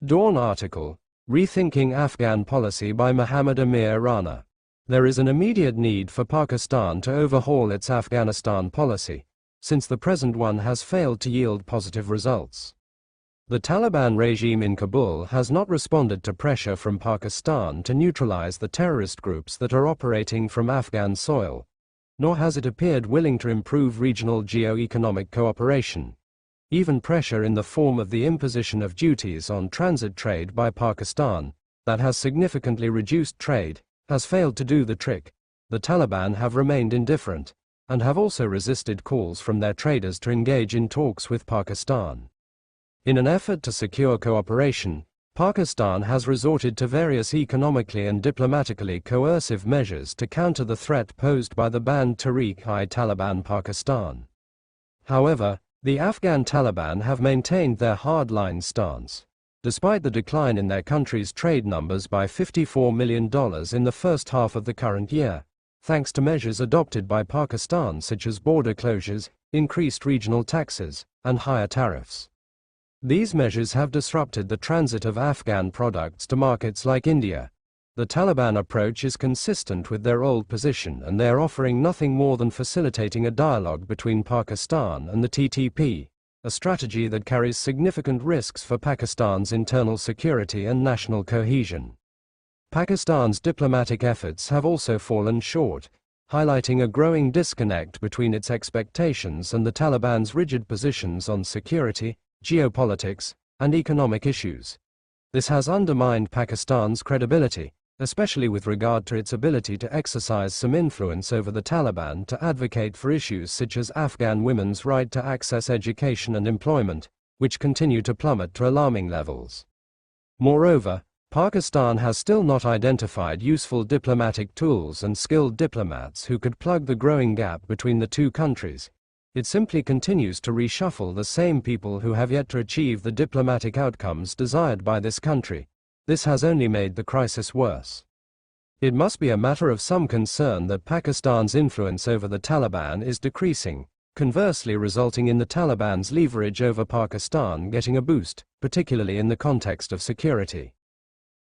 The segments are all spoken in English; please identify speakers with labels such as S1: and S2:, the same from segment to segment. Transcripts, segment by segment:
S1: Dawn article, Rethinking Afghan Policy by Mohammed Amir Rana. There is an immediate need for Pakistan to overhaul its Afghanistan policy, since the present one has failed to yield positive results. The Taliban regime in Kabul has not responded to pressure from Pakistan to neutralize the terrorist groups that are operating from Afghan soil, nor has it appeared willing to improve regional geo-economic cooperation. Even pressure in the form of the imposition of duties on transit trade by Pakistan, that has significantly reduced trade, has failed to do the trick. The Taliban have remained indifferent, and have also resisted calls from their traders to engage in talks with Pakistan. In an effort to secure cooperation, Pakistan has resorted to various economically and diplomatically coercive measures to counter the threat posed by the banned Tehreek-i-Taliban Pakistan. However, the Afghan Taliban have maintained their hardline stance. Despite the decline in their country's trade numbers by $54 million in the first half of the current year, thanks to measures adopted by Pakistan such as border closures, increased regional taxes, and higher tariffs. These measures have disrupted the transit of Afghan products to markets like India. The Taliban approach is consistent with their old position, and they are offering nothing more than facilitating a dialogue between Pakistan and the TTP, a strategy that carries significant risks for Pakistan's internal security and national cohesion. Pakistan's diplomatic efforts have also fallen short, highlighting a growing disconnect between its expectations and the Taliban's rigid positions on security, geopolitics, and economic issues. This has undermined Pakistan's credibility, especially with regard to its ability to exercise some influence over the Taliban to advocate for issues such as Afghan women's right to access education and employment, which continue to plummet to alarming levels. Moreover, Pakistan has still not identified useful diplomatic tools and skilled diplomats who could plug the growing gap between the two countries. It simply continues to reshuffle the same people who have yet to achieve the diplomatic outcomes desired by this country. This has only made the crisis worse. It must be a matter of some concern that Pakistan's influence over the Taliban is decreasing, conversely resulting in the Taliban's leverage over Pakistan getting a boost, particularly in the context of security.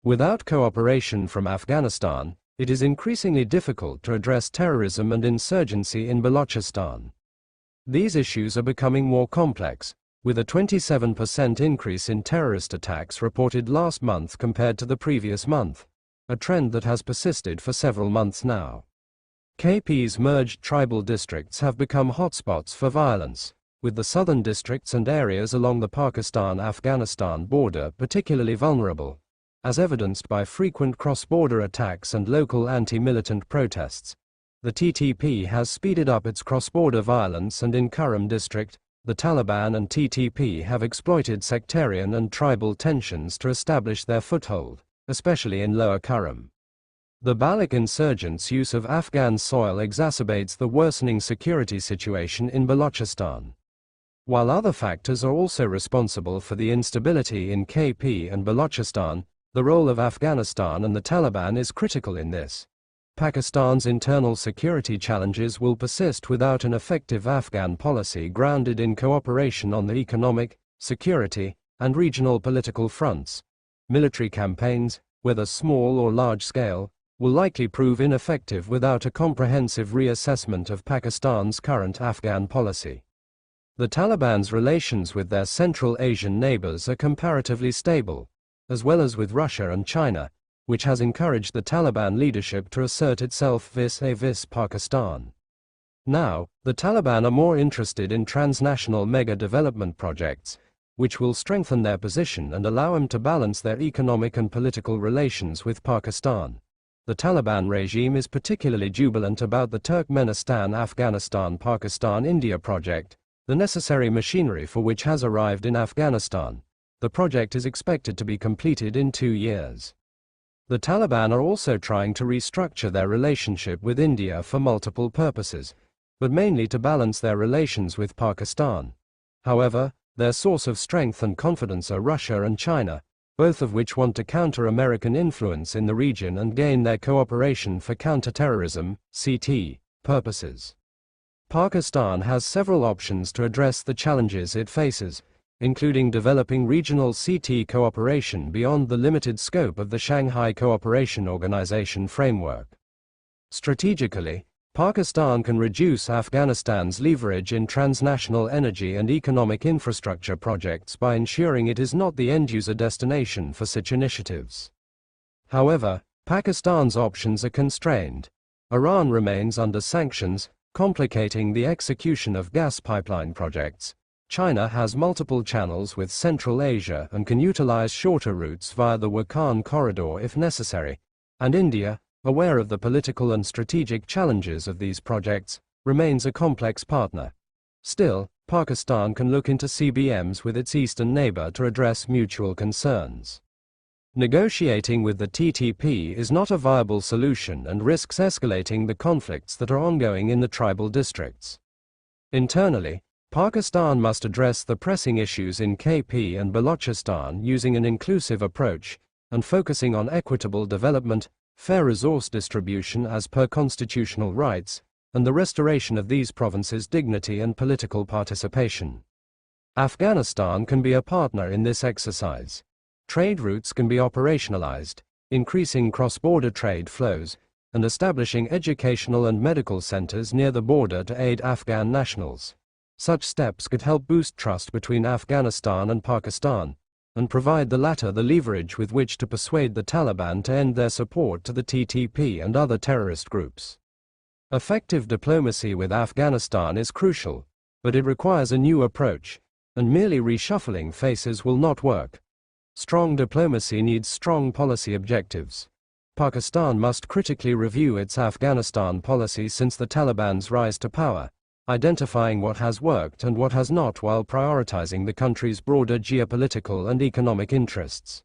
S1: Without cooperation from Afghanistan, it is increasingly difficult to address terrorism and insurgency in Balochistan. These issues are becoming more complex, with a 27% increase in terrorist attacks reported last month compared to the previous month, a trend that has persisted for several months now. KP's merged tribal districts have become hotspots for violence, with the southern districts and areas along the Pakistan-Afghanistan border particularly vulnerable, as evidenced by frequent cross-border attacks and local anti-militant protests. The TTP has speeded up its cross-border violence, and in Kurram district, the Taliban and TTP have exploited sectarian and tribal tensions to establish their foothold, especially in Lower Kurram. The Baloch insurgents' use of Afghan soil exacerbates the worsening security situation in Balochistan. While other factors are also responsible for the instability in KP and Balochistan, the role of Afghanistan and the Taliban is critical in this. Pakistan's internal security challenges will persist without an effective Afghan policy grounded in cooperation on the economic, security, and regional political fronts. Military campaigns, whether small or large scale, will likely prove ineffective without a comprehensive reassessment of Pakistan's current Afghan policy. The Taliban's relations with their Central Asian neighbors are comparatively stable, as well as with Russia and China, which has encouraged the Taliban leadership to assert itself vis-a-vis Pakistan. Now, the Taliban are more interested in transnational mega-development projects, which will strengthen their position and allow them to balance their economic and political relations with Pakistan. The Taliban regime is particularly jubilant about the Turkmenistan-Afghanistan-Pakistan-India project, the necessary machinery for which has arrived in Afghanistan. The project is expected to be completed in 2 years. The Taliban are also trying to restructure their relationship with India for multiple purposes, but mainly to balance their relations with Pakistan. However, their source of strength and confidence are Russia and China, both of which want to counter American influence in the region and gain their cooperation for counterterrorism (CT) purposes. Pakistan has several options to address the challenges it faces, including developing regional CT cooperation beyond the limited scope of the Shanghai Cooperation Organization framework. Strategically, Pakistan can reduce Afghanistan's leverage in transnational energy and economic infrastructure projects by ensuring it is not the end-user destination for such initiatives. However, Pakistan's options are constrained. Iran remains under sanctions, complicating the execution of gas pipeline projects. China has multiple channels with Central Asia and can utilize shorter routes via the Wakhan corridor if necessary. And India, aware of the political and strategic challenges of these projects, remains a complex partner. Still, Pakistan can look into CBMs with its eastern neighbor to address mutual concerns. Negotiating with the TTP is not a viable solution and risks escalating the conflicts that are ongoing in the tribal districts. Internally, Pakistan must address the pressing issues in KP and Balochistan using an inclusive approach and focusing on equitable development, fair resource distribution as per constitutional rights, and the restoration of these provinces' dignity and political participation. Afghanistan can be a partner in this exercise. Trade routes can be operationalized, increasing cross-border trade flows, and establishing educational and medical centers near the border to aid Afghan nationals. Such steps could help boost trust between Afghanistan and Pakistan, and provide the latter the leverage with which to persuade the Taliban to end their support to the TTP and other terrorist groups. Effective diplomacy with Afghanistan is crucial, but it requires a new approach, and merely reshuffling faces will not work. Strong diplomacy needs strong policy objectives. Pakistan must critically review its Afghanistan policy since the Taliban's rise to power, identifying what has worked and what has not while prioritizing the country's broader geopolitical and economic interests.